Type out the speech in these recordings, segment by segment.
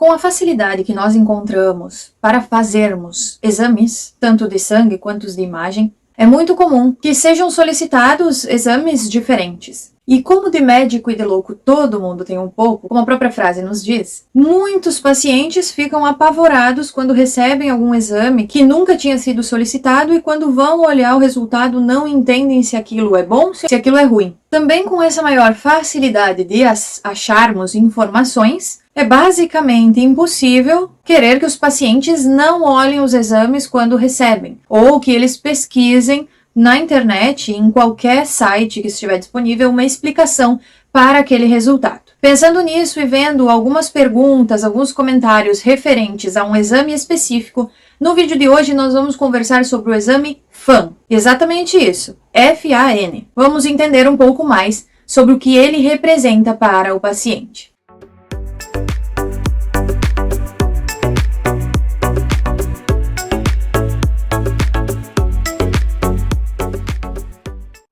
Com a facilidade que nós encontramos para fazermos exames, tanto de sangue quanto os de imagem, é muito comum que sejam solicitados exames diferentes. E como de médico e de louco todo mundo tem um pouco, como a própria frase nos diz, muitos pacientes ficam apavorados quando recebem algum exame que nunca tinha sido solicitado e quando vão olhar o resultado não entendem se aquilo é bom, se aquilo é ruim. Também com essa maior facilidade de acharmos informações, é basicamente impossível querer que os pacientes não olhem os exames quando recebem, ou que eles pesquisem na internet, em qualquer site que estiver disponível, uma explicação para aquele resultado. Pensando nisso e vendo algumas perguntas, alguns comentários referentes a um exame específico, no vídeo de hoje nós vamos conversar sobre o exame FAN. Exatamente isso, FAN. Vamos entender um pouco mais sobre o que ele representa para o paciente.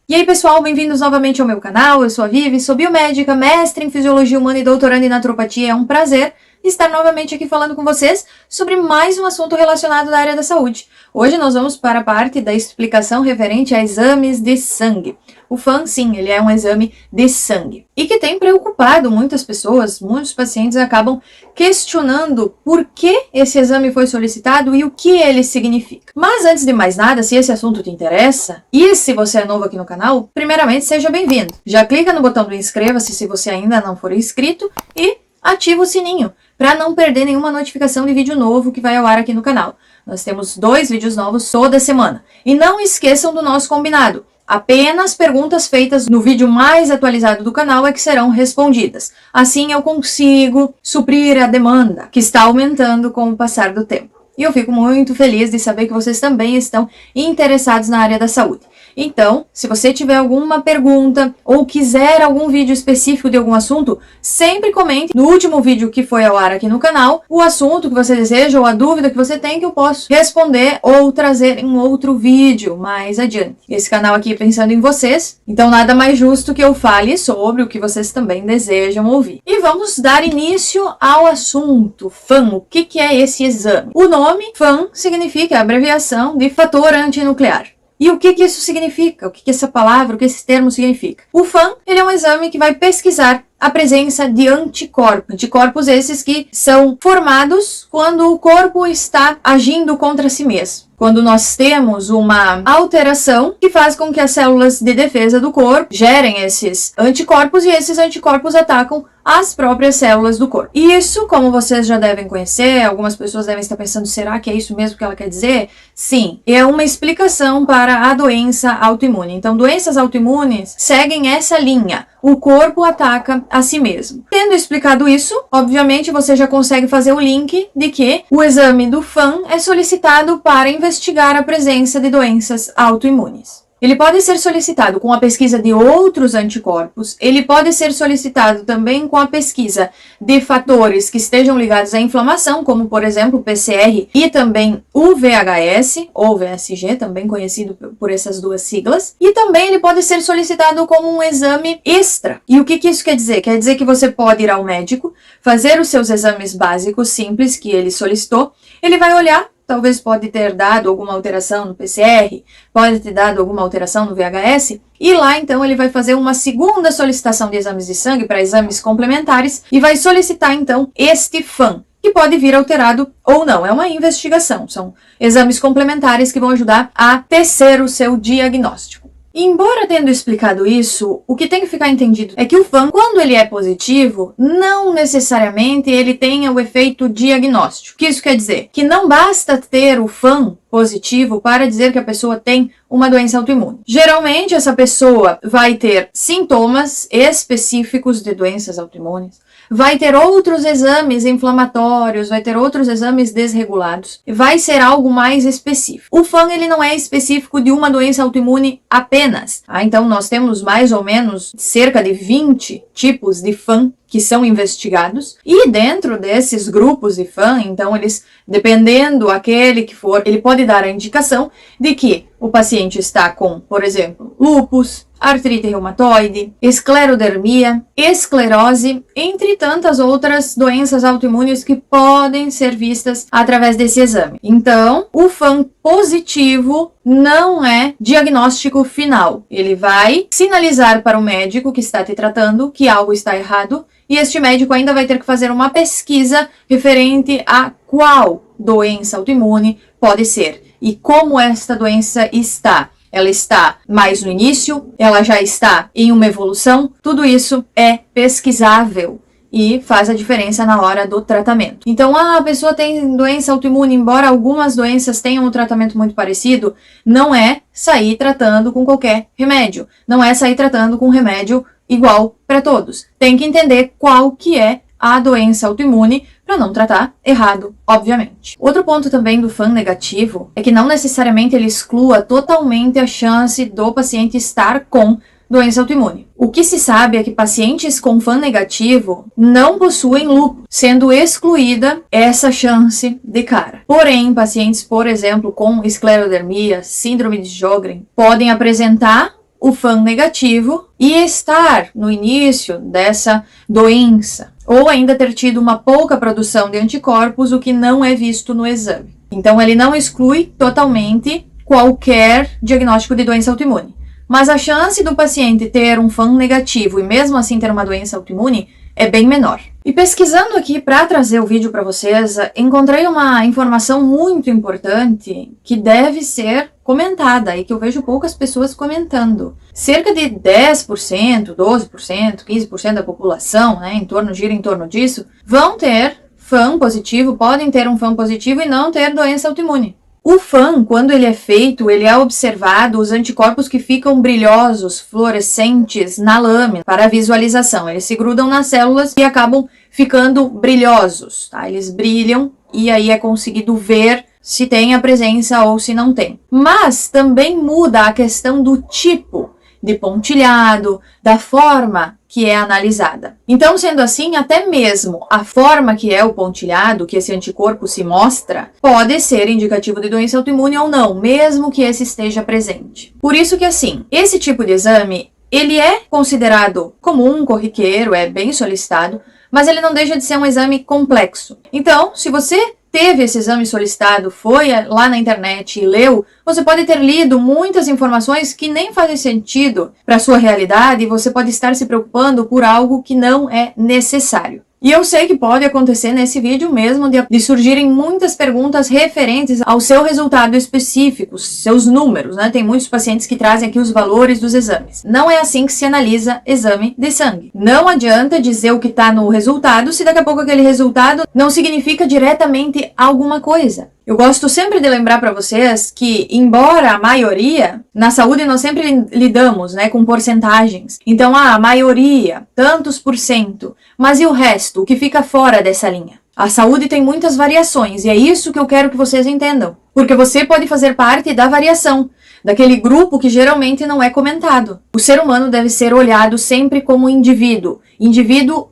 E aí pessoal, bem-vindos novamente ao meu canal, eu sou a Vivi, sou biomédica, mestre em Fisiologia Humana e doutoranda em Naturopatia. É um prazer estar novamente aqui falando com vocês sobre mais um assunto relacionado à área da saúde. Hoje nós vamos para a parte da explicação referente a exames de sangue. O FAN, sim, ele é um exame de sangue e que tem preocupado muitas pessoas, muitos pacientes acabam questionando por que esse exame foi solicitado e o que ele significa. Mas antes de mais nada, se esse assunto te interessa e se você é novo aqui no canal, primeiramente seja bem-vindo. Já clica no botão do inscreva-se se você ainda não for inscrito e ativa o sininho para não perder nenhuma notificação de vídeo novo que vai ao ar aqui no canal. Nós temos 2 vídeos novos toda semana. E não esqueçam do nosso combinado. Apenas perguntas feitas no vídeo mais atualizado do canal é que serão respondidas. Assim eu consigo suprir a demanda, que está aumentando com o passar do tempo. E eu fico muito feliz de saber que vocês também estão interessados na área da saúde. Então, se você tiver alguma pergunta ou quiser algum vídeo específico de algum assunto, sempre comente no último vídeo que foi ao ar aqui no canal o assunto que você deseja ou a dúvida que você tem que eu posso responder ou trazer em outro vídeo mais adiante. Esse canal aqui é pensando em vocês, então nada mais justo que eu fale sobre o que vocês também desejam ouvir. E vamos dar início ao assunto FAN. O que é esse exame? O nome FAN significa a abreviação de fator antinuclear. E o que isso significa? O que essa palavra, o que esse termo significa? O FAN, ele é um exame que vai pesquisar a presença de anticorpos. Anticorpos esses que são formados quando o corpo está agindo contra si mesmo. Quando nós temos uma alteração que faz com que as células de defesa do corpo gerem esses anticorpos e esses anticorpos atacam as próprias células do corpo. E isso, como vocês já devem conhecer, algumas pessoas devem estar pensando, será que é isso mesmo que ela quer dizer? Sim, é uma explicação para a doença autoimune. Então, doenças autoimunes seguem essa linha. O corpo ataca a si mesmo. Tendo explicado isso, obviamente você já consegue fazer o link de que o exame do FAN é solicitado para investigar a presença de doenças autoimunes. Ele pode ser solicitado com a pesquisa de outros anticorpos, ele pode ser solicitado também com a pesquisa de fatores que estejam ligados à inflamação, como por exemplo o PCR e também o VHS, ou VSG, também conhecido por essas duas siglas, e também ele pode ser solicitado como um exame extra. E o que isso quer dizer? Quer dizer que você pode ir ao médico, fazer os seus exames básicos simples que ele solicitou, ele vai olhar, talvez pode ter dado alguma alteração no PCR, pode ter dado alguma alteração no VHS, e lá então ele vai fazer uma segunda solicitação de exames de sangue para exames complementares e vai solicitar então este FAN, que pode vir alterado ou não. É uma investigação, são exames complementares que vão ajudar a tecer o seu diagnóstico. Embora tendo explicado isso, o que tem que ficar entendido é que o FAN, quando ele é positivo, não necessariamente ele tenha o efeito diagnóstico. O que isso quer dizer? Que não basta ter o FAN positivo para dizer que a pessoa tem uma doença autoimune. Geralmente, essa pessoa vai ter sintomas específicos de doenças autoimunes, vai ter outros exames inflamatórios, vai ter outros exames desregulados, vai ser algo mais específico. O FAN, ele não é específico de uma doença autoimune apenas. Então, nós temos mais ou menos cerca de 20 tipos de FAN que são investigados, e dentro desses grupos IFAM, então eles, dependendo aquele que for, ele pode dar a indicação de que o paciente está com, por exemplo, lúpus, artrite reumatoide, esclerodermia, esclerose, entre tantas outras doenças autoimunes que podem ser vistas através desse exame. Então, o FAM positivo não é diagnóstico final. Ele vai sinalizar para o médico que está te tratando que algo está errado, e este médico ainda vai ter que fazer uma pesquisa referente a qual doença autoimune pode ser e como esta doença está. Ela está mais no início, ela já está em uma evolução, tudo isso é pesquisável e faz a diferença na hora do tratamento. Então, a pessoa tem doença autoimune, embora algumas doenças tenham um tratamento muito parecido, não é sair tratando com qualquer remédio, não é sair tratando com remédio igual para todos. Tem que entender qual que é a doença autoimune para não tratar errado, obviamente. Outro ponto também do FAM negativo é que não necessariamente ele exclua totalmente a chance do paciente estar com doença autoimune. O que se sabe é que pacientes com FAM negativo não possuem lúpus, sendo excluída essa chance de cara. Porém, pacientes, por exemplo, com esclerodermia, síndrome de Sjögren, podem apresentar o FAM negativo e estar no início dessa doença, ou ainda ter tido uma pouca produção de anticorpos, o que não é visto no exame. Então, ele não exclui totalmente qualquer diagnóstico de doença autoimune. Mas a chance do paciente ter um FAM negativo e mesmo assim ter uma doença autoimune é bem menor. E pesquisando aqui para trazer o vídeo para vocês, encontrei uma informação muito importante que deve ser comentada e que eu vejo poucas pessoas comentando. Cerca de 10%, 12%, 15% da população, né, gira em torno disso, vão ter FAM positivo, podem ter um FAM positivo e não ter doença autoimune. O FAM, quando ele é feito, ele é observado os anticorpos que ficam brilhosos, fluorescentes na lâmina para visualização. Eles se grudam nas células e acabam ficando brilhosos, tá? Eles brilham e aí é conseguido ver se tem a presença ou se não tem. Mas também muda a questão do tipo de pontilhado, da forma que é analisada. Então, sendo assim, até mesmo a forma que é o pontilhado, que esse anticorpo se mostra, pode ser indicativo de doença autoimune ou não, mesmo que esse esteja presente. Por isso que, assim, esse tipo de exame, ele é considerado comum, corriqueiro, é bem solicitado, mas ele não deixa de ser um exame complexo. Então, se você teve esse exame solicitado, foi lá na internet e leu, você pode ter lido muitas informações que nem fazem sentido para a sua realidade e você pode estar se preocupando por algo que não é necessário. E eu sei que pode acontecer nesse vídeo mesmo de surgirem muitas perguntas referentes ao seu resultado específico, seus números, né? Tem muitos pacientes que trazem aqui os valores dos exames. Não é assim que se analisa exame de sangue. Não adianta dizer o que está no resultado se daqui a pouco aquele resultado não significa diretamente alguma coisa. Eu gosto sempre de lembrar para vocês que, embora a maioria, na saúde nós sempre lidamos, né, com porcentagens. Então, a maioria, tantos por cento, mas e o resto, o que fica fora dessa linha? A saúde tem muitas variações e é isso que eu quero que vocês entendam. Porque você pode fazer parte da variação, daquele grupo que geralmente não é comentado. O ser humano deve ser olhado sempre como indivíduo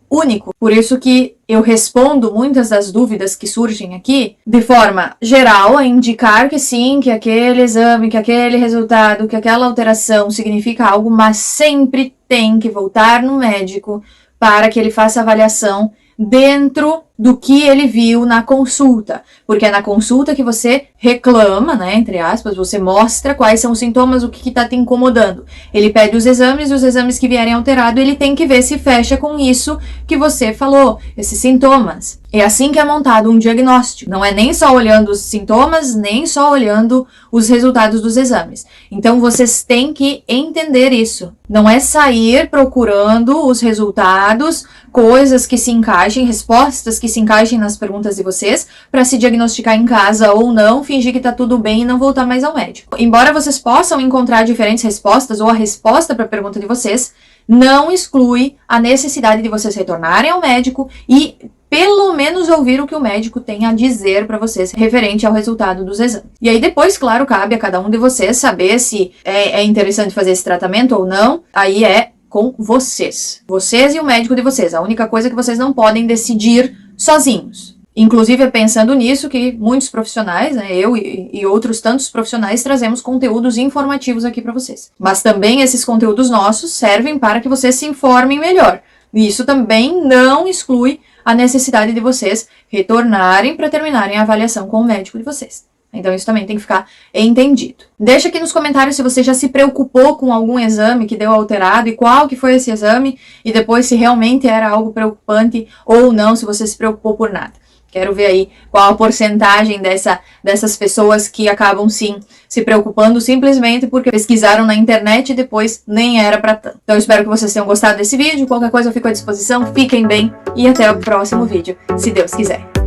único. Por isso que eu respondo muitas das dúvidas que surgem aqui de forma geral, a indicar que sim, que aquele exame, que aquele resultado, que aquela alteração significa algo, mas sempre tem que voltar no médico para que ele faça a avaliação dentro do que ele viu na consulta, porque é na consulta que você reclama, né, entre aspas, você mostra quais são os sintomas, o que está te incomodando. Ele pede os exames que vierem alterados, ele tem que ver se fecha com isso que você falou, esses sintomas. É assim que é montado um diagnóstico, não é nem só olhando os sintomas, nem só olhando os resultados dos exames. Então, vocês têm que entender isso. Não é sair procurando os resultados, coisas que se encaixem, respostas que se encaixem nas perguntas de vocês, para se diagnosticar em casa ou não, fingir que tá tudo bem e não voltar mais ao médico. Embora vocês possam encontrar diferentes respostas ou a resposta para a pergunta de vocês, não exclui a necessidade de vocês retornarem ao médico e pelo menos ouvir o que o médico tem a dizer para vocês referente ao resultado dos exames. E aí depois, claro, cabe a cada um de vocês saber se é interessante fazer esse tratamento ou não. Aí é com vocês. Vocês e o médico de vocês. A única coisa que vocês não podem decidir sozinhos. Inclusive, é pensando nisso que muitos profissionais, né, eu e outros tantos profissionais, trazemos conteúdos informativos aqui para vocês. Mas também esses conteúdos nossos servem para que vocês se informem melhor. E isso também não exclui a necessidade de vocês retornarem para terminarem a avaliação com o médico de vocês. Então isso também tem que ficar entendido. Deixa aqui nos comentários se você já se preocupou com algum exame que deu alterado e qual que foi esse exame, e depois se realmente era algo preocupante ou não, se você se preocupou por nada. Quero ver aí qual a porcentagem dessas pessoas que acabam, sim, se preocupando simplesmente porque pesquisaram na internet e depois nem era para tanto. Então, eu espero que vocês tenham gostado desse vídeo. Qualquer coisa eu fico à disposição. Fiquem bem e até o próximo vídeo, se Deus quiser.